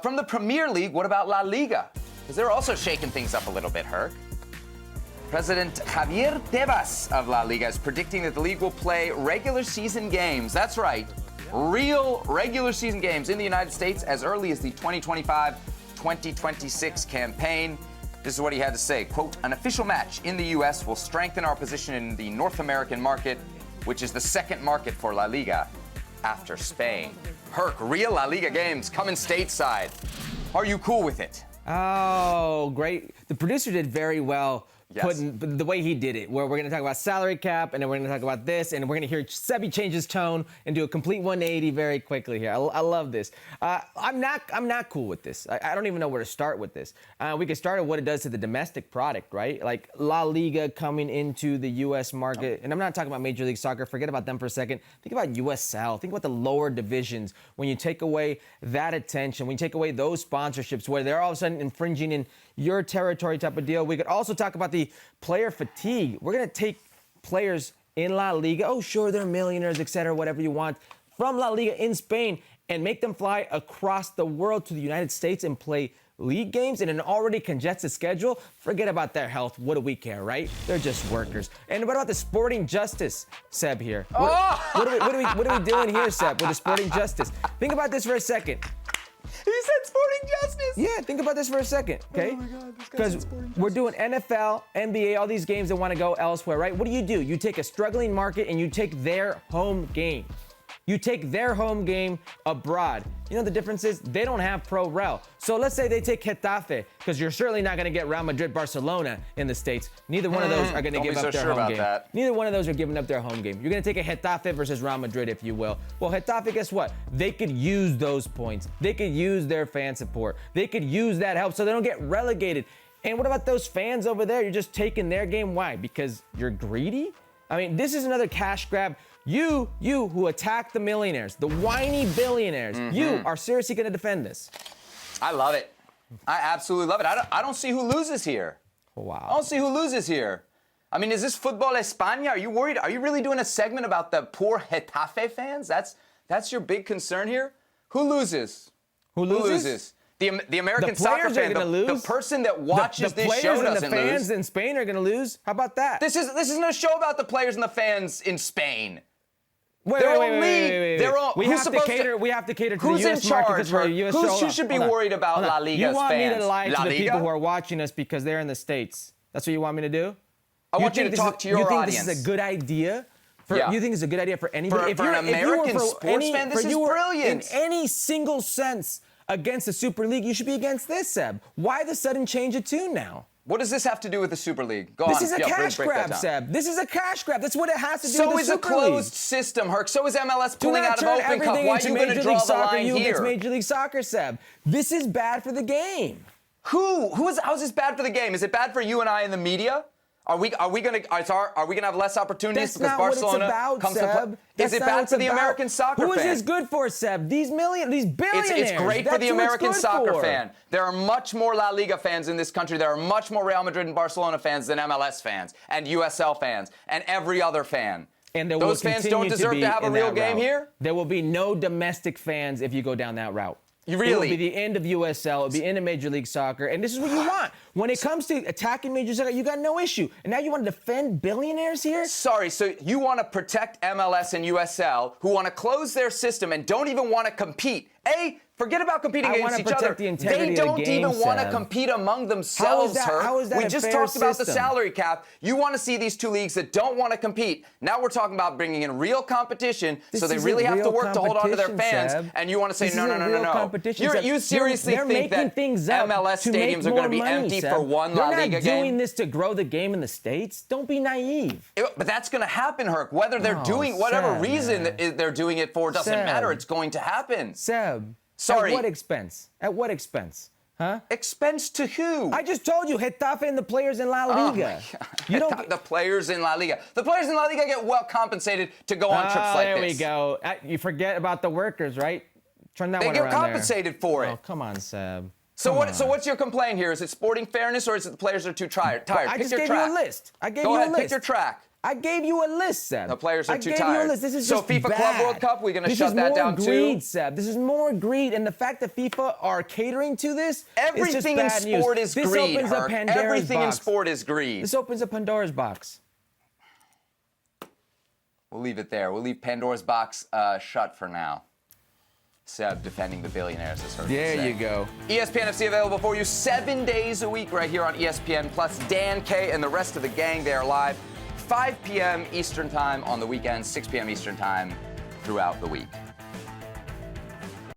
From the Premier League, what about La Liga? Because they're also shaking things up a little bit, Herc. President Javier Tebas of La Liga is predicting that the league will play regular season games. That's right, real regular season games in the United States as early as the 2025-2026 campaign. This is what he had to say. Quote, an official match in the U.S. will strengthen our position in the North American market, which is the second market for La Liga after Spain. Herc, real La Liga games coming stateside. Are you cool with it? Oh, great. The producer did very well. Yes. Putting the way he did it, where we're going to talk about salary cap, and then we're going to talk about this, and we're going to hear Sebi change his tone and do a complete 180 very quickly here. I love this. I'm not cool with this. I don't even know where to start with this. We could start at what it does to the domestic product, right? Like La Liga coming into the U.S. market, and I'm not talking about Major League Soccer. Forget about them for a second. Think about USL. Think about the lower divisions. When you take away that attention, when you take away those sponsorships, where they're all of a sudden infringing in your territory type of deal. We could also talk about the player fatigue. We're going to take players in La Liga, oh, sure, they're millionaires, et cetera, whatever you want, from La Liga in Spain and make them fly across the world to the United States and play league games in an already congested schedule. Forget about their health. What do we care, right? They're just workers. And what about the sporting justice, Seb, here? What are we doing here, Seb, with the sporting justice? Think about this for a second. He said sporting justice. Yeah, think about this for a second, okay? Oh my God, because we're doing NFL, NBA, all these games that want to go elsewhere, right? What do? You take a struggling market and you take their home game. You take their home game abroad. You know the difference is they don't have pro rel. So let's say they take Getafe, because you're certainly not going to get Real Madrid, Barcelona in the States. Neither one of those are going to give up their home game. Neither one of those are giving up their home game. You're going to take a Getafe versus Real Madrid, if you will. Well, Getafe, guess what? They could use those points. They could use their fan support. They could use that help so they don't get relegated. And what about those fans over there? You're just taking their game. Why? Because you're greedy? I mean, this is another cash grab. You who attack the millionaires, the whiny billionaires, you are seriously going to defend this. I love it. I absolutely love it. I don't see who loses here. Wow. I don't see who loses here. I mean, is this Football España? Are you worried? Are you really doing a segment about the poor Getafe fans? That's your big concern here? Who loses? Who loses? The American soccer fan, the person that watches this show doesn't lose. The players and the fans in Spain are going to lose? How about that? This isn't a show about the players and the fans in Spain. Wait. We have to cater to the U.S. market because we're a U.S. show. Who should be worried about La Liga's fans? You want me to lie to the people who are watching us because they're in the States? That's what you want me to do? I want you to talk to your audience. You think this is a good idea? You think it's a good idea for anybody? For an American sports fan, this is brilliant. In any single sense against the Super League, you should be against this, Seb. Why the sudden change of tune now? What does this have to do with the Super League? Go on. This is a cash grab, Seb. This is a cash grab. That's what it has to do with the Super League. So is a closed system, Herc. So is MLS pulling out of Open Cup. Why are you going to draw the line here? It's Major League Soccer, Seb. This is bad for the game. How's this bad for the game? Is it bad for you and I in the media? Are we going to have less opportunities because Barcelona comes to play? Is it bad for the American soccer fan? Who is this good for, Seb? These billionaires. It's great for the American soccer fan. There are much more La Liga fans in this country. There are much more Real Madrid and Barcelona fans than MLS fans and USL fans and every other fan. And those fans don't deserve to have a real game here? There will be no domestic fans if you go down that route. Really? It will be the end of USL. It will be end of Major League Soccer. And this is what you want. When it comes to attacking Major League Soccer, you got no issue. And now you want to defend billionaires here? Sorry, so you want to protect MLS and USL, who want to close their system and don't even want to compete. Forget about competing against each other. They don't even want to compete among themselves, Herc. We just talked about the salary cap. You want to see these two leagues that don't want to compete. Now we're talking about bringing in real competition, so they really have to work to hold on to their fans. And you want to say, no. You seriously think that MLS stadiums are going to be empty for one La Liga game? They're not doing this to grow the game in the States. Don't be naive. But that's going to happen, Herc. Whether they're doing whatever reason they're doing it for doesn't matter. It's going to happen. Seb. Sorry. At what expense? At what expense? Huh? Expense to who? I just told you, Getafe and the players in La Liga. The players in La Liga. The players in La Liga get well compensated to go on trips like this. There we go. You forget about the workers, right? Turn that one around. They get compensated for it. Oh, come on, Seb. So what's your complaint here? Is it sporting fairness or is it the players are too tired? I just gave you a list. I gave you a list. Go ahead, pick your track. I gave you a list, Seb. The players are too I gave tired. you a list. This is so just FIFA bad. Club World Cup, we're going to shut that down too. This is more greed, too? Seb. This is more greed. And the fact that FIFA are catering to this Everything is just in bad sport news. is greed, This opens a Pandora's Everything box. in sport is greed. This opens a Pandora's box. We'll leave it there. We'll leave Pandora's box shut for now. Seb defending the billionaires, as heard me say. There you go. ESPN FC available for you 7 days a week right here on ESPN+. Plus Dan, Kay, and the rest of the gang, they are live 5 p.m. Eastern Time on the weekends, 6 p.m. Eastern Time throughout the week.